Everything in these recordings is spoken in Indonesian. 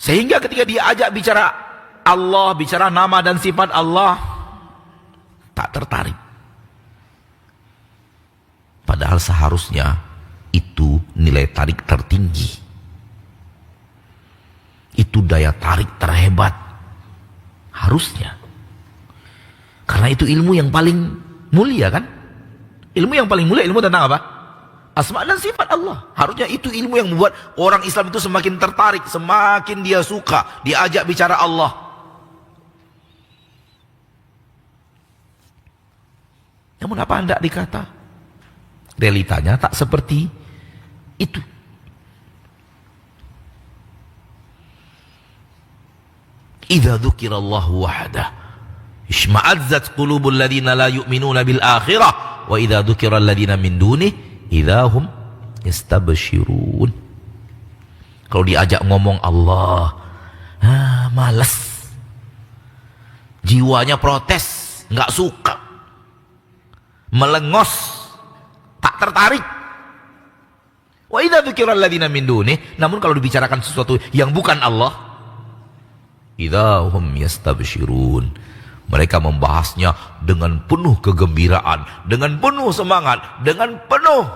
Sehingga ketika dia ajak bicara Allah, bicara nama dan sifat Allah, tak tertarik. Padahal seharusnya itu nilai tarik tertinggi. Itu daya tarik terhebat. Harusnya. Karena itu ilmu yang paling mulia kan? Ilmu yang paling mulia, ilmu tentang apa? Asma dan sifat Allah. Harusnya itu ilmu yang membuat orang Islam itu semakin tertarik, semakin dia suka diajak bicara Allah. Namun apa hendak dikata? Realitanya tak seperti itu. Idza dzukirallahu wahdah isma'azzat qulubul ladzina la yu'minuna bil akhirah wa idza dzukiral ladzina min dunihi idza hum yastabshirun. Kalau diajak ngomong Allah, malas. Jiwanya protes, enggak suka. Melengos, tak tertarik. Wa idza dzukiral ladzina min dunihi, namun kalau dibicarakan sesuatu yang bukan Allah, idza hum yastabshirun. Mereka membahasnya dengan penuh kegembiraan, dengan penuh semangat, dengan penuh.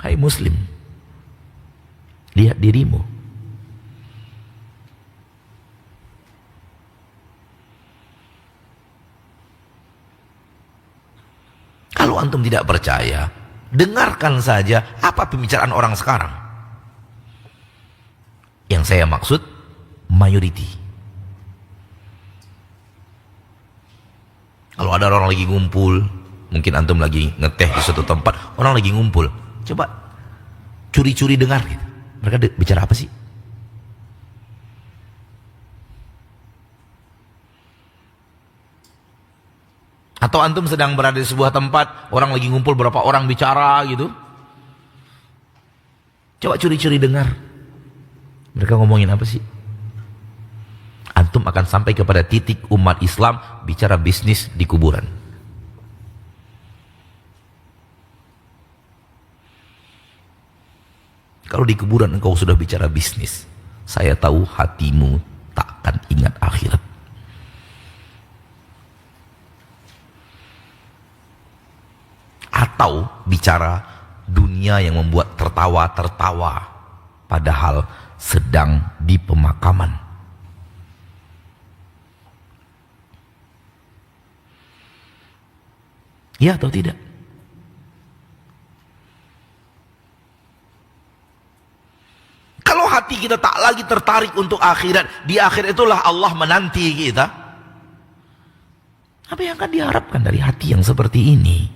Hai Muslim, lihat dirimu. Kalau antum tidak percaya, dengarkan saja apa pembicaraan orang sekarang. Yang saya maksud mayoriti. Kalau ada orang lagi ngumpul, mungkin antum lagi ngeteh di suatu tempat, orang lagi ngumpul, coba curi-curi dengar gitu. Mereka bicara apa sih? Atau antum sedang berada di sebuah tempat, orang lagi ngumpul, berapa orang bicara gitu, coba curi-curi dengar. Mereka ngomongin apa sih? Antum akan sampai kepada titik umat Islam bicara bisnis di kuburan. Kalau di kuburan engkau sudah bicara bisnis, saya tahu hatimu tak akan ingat akhirat. Atau bicara dunia yang membuat tertawa-tertawa, padahal sedang di pemakaman. Ya atau tidak? Kalau hati kita tak lagi tertarik untuk akhirat, di akhir itulah Allah menanti kita. Apa yang akan diharapkan dari hati yang seperti ini?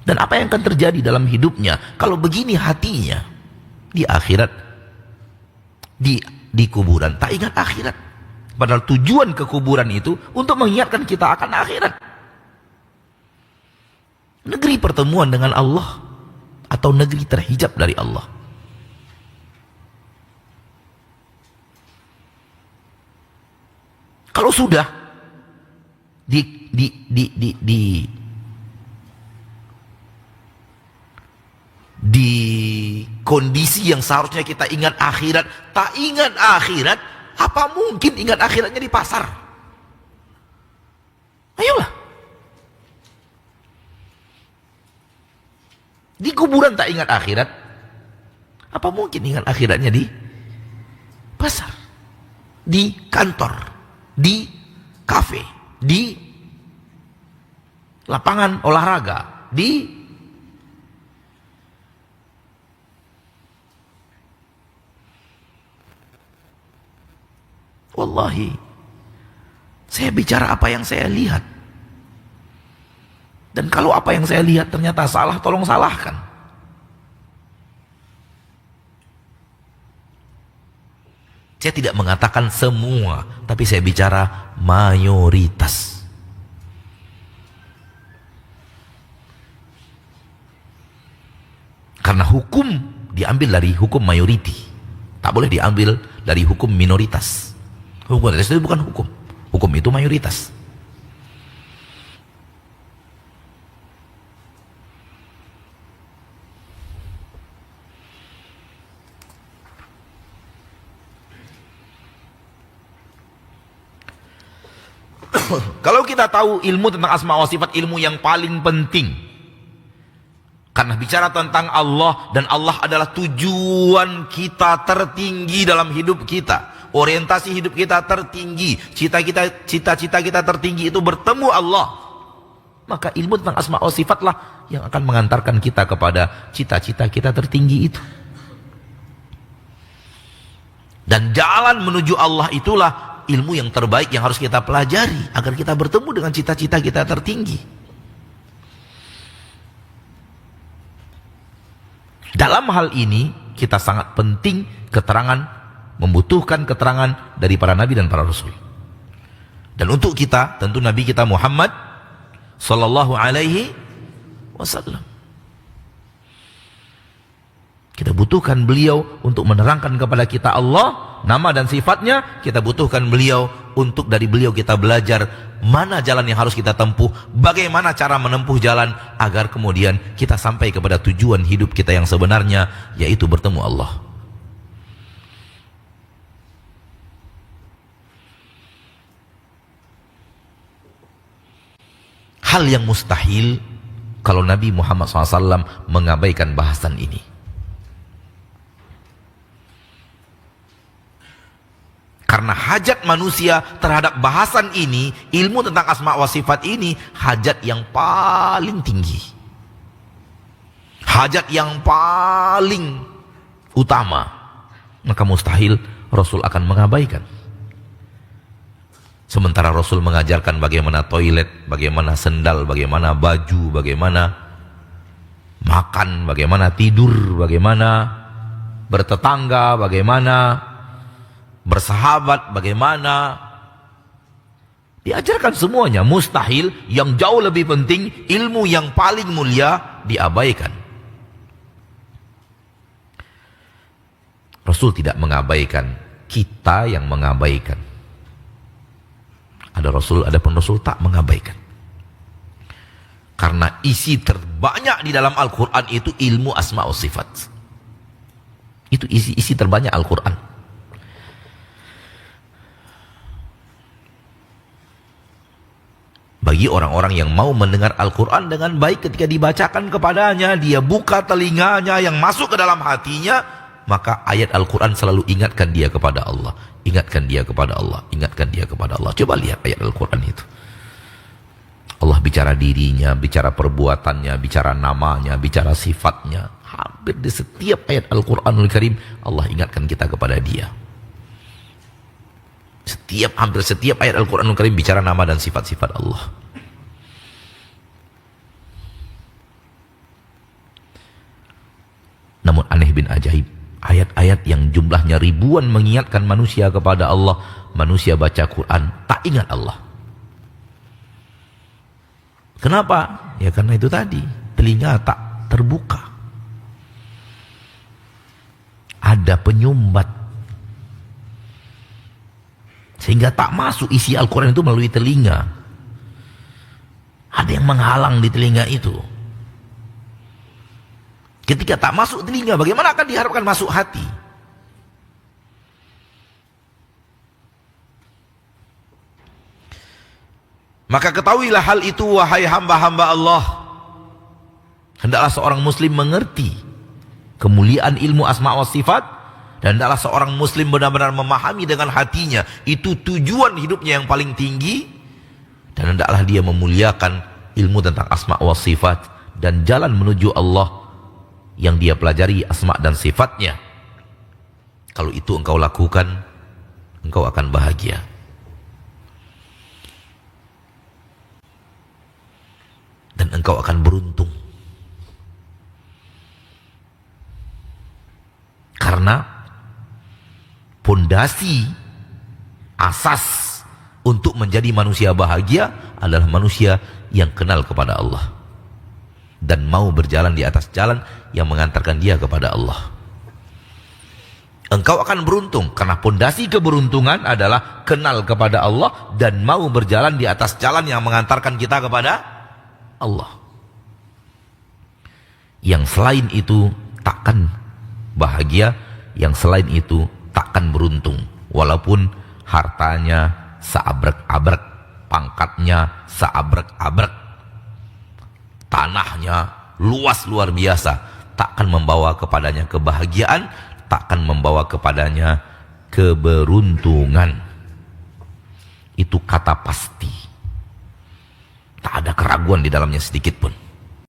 Dan apa yang akan terjadi dalam hidupnya kalau begini hatinya? Di akhirat, di kuburan tak ingat akhirat. Padahal tujuan ke kuburan itu untuk mengingatkan kita akan akhirat. Negeri pertemuan dengan Allah atau negeri terhijab dari Allah. Kalau sudah di kondisi yang seharusnya kita ingat akhirat, tak ingat akhirat, apa mungkin ingat akhiratnya di pasar? Ayolah. Di kuburan tak ingat akhirat, apa mungkin ingat akhiratnya di pasar, di kantor, di kafe, di lapangan olahraga, di wallahi, saya bicara apa yang saya lihat. Dan kalau apa yang saya lihat ternyata salah, tolong salahkan. Saya tidak mengatakan semua, tapi saya bicara mayoritas. Karena hukum diambil dari hukum mayoriti, tak boleh diambil dari hukum minoritas. Hukum minoritas itu bukan hukum, hukum itu mayoritas. Kalau kita tahu ilmu tentang asma wa sifat, ilmu yang paling penting. Karena bicara tentang Allah, dan Allah adalah tujuan kita tertinggi dalam hidup kita. Orientasi hidup kita tertinggi, cita-cita kita tertinggi itu bertemu Allah. Maka ilmu tentang asma wa sifatlah yang akan mengantarkan kita kepada cita-cita kita tertinggi itu. Dan jalan menuju Allah itulah ilmu yang terbaik yang harus kita pelajari agar kita bertemu dengan cita-cita kita tertinggi. Dalam hal ini kita sangat penting membutuhkan keterangan dari para nabi dan para rasul. Dan untuk kita, tentu nabi kita Muhammad sallallahu alaihi wasallam. Kita butuhkan beliau untuk menerangkan kepada kita Allah, nama dan sifatnya. Kita butuhkan beliau untuk dari beliau kita belajar mana jalan yang harus kita tempuh, bagaimana cara menempuh jalan agar kemudian kita sampai kepada tujuan hidup kita yang sebenarnya, yaitu bertemu Allah. Hal yang mustahil kalau Nabi Muhammad SAW mengabaikan bahasan ini. Karena hajat manusia terhadap bahasan ini, ilmu tentang asma wa sifat ini, hajat yang paling tinggi. Hajat yang paling utama. Maka mustahil Rasul akan mengabaikan. Sementara Rasul mengajarkan bagaimana toilet, bagaimana sendal, bagaimana baju, bagaimana makan, bagaimana tidur, bagaimana bertetangga, bagaimana bersahabat, bagaimana diajarkan semuanya. Mustahil yang jauh lebih penting, ilmu yang paling mulia diabaikan. Rasul tidak mengabaikan, kita yang mengabaikan. Ada Rasul, ada pun Rasul tak mengabaikan. Karena isi terbanyak di dalam Al-Quran itu ilmu asma wa sifat. Itu isi terbanyak Al-Quran. Bagi orang-orang yang mau mendengar Al-Quran dengan baik, ketika dibacakan kepadanya, dia buka telinganya yang masuk ke dalam hatinya, maka ayat Al-Quran selalu ingatkan dia kepada Allah. Ingatkan dia kepada Allah. Ingatkan dia kepada Allah. Coba lihat ayat Al-Quran itu. Allah bicara dirinya, bicara perbuatannya, bicara namanya, bicara sifatnya. Hampir di setiap ayat Al-Quranul Karim, Allah ingatkan kita kepada dia. Hampir setiap ayat Al-Quranul Karim bicara nama dan sifat-sifat Allah. Namun aneh bin ajaib, ayat-ayat yang jumlahnya ribuan mengingatkan manusia kepada Allah, manusia baca Quran tak ingat Allah. Kenapa? Ya karena itu tadi, telinga tak terbuka. Ada penyumbat, sehingga tak masuk isi Al-Quran itu melalui telinga. Ada yang menghalang di telinga itu. Ketika tak masuk telinga, bagaimana akan diharapkan masuk hati? Maka ketahuilah hal itu, wahai hamba-hamba Allah. Hendaklah seorang muslim mengerti kemuliaan ilmu asma wa sifat, dan hendaklah seorang muslim benar-benar memahami dengan hatinya itu tujuan hidupnya yang paling tinggi, dan hendaklah dia memuliakan ilmu tentang asma wa sifat dan jalan menuju Allah yang dia pelajari asma dan sifatnya. Kalau itu engkau lakukan, engkau akan bahagia. Dan engkau akan beruntung. Karena pondasi asas untuk menjadi manusia bahagia adalah manusia yang kenal kepada Allah dan mau berjalan di atas jalan yang mengantarkan dia kepada Allah. Engkau akan beruntung karena pondasi keberuntungan adalah kenal kepada Allah dan mau berjalan di atas jalan yang mengantarkan kita kepada Allah. Yang selain itu takkan bahagia, yang selain itu takkan beruntung, walaupun hartanya seabrek-abrek, pangkatnya seabrek-abrek, tanahnya luas luar biasa, takkan membawa kepadanya kebahagiaan, takkan membawa kepadanya keberuntungan. Itu kata pasti. Tak ada keraguan di dalamnya sedikit pun.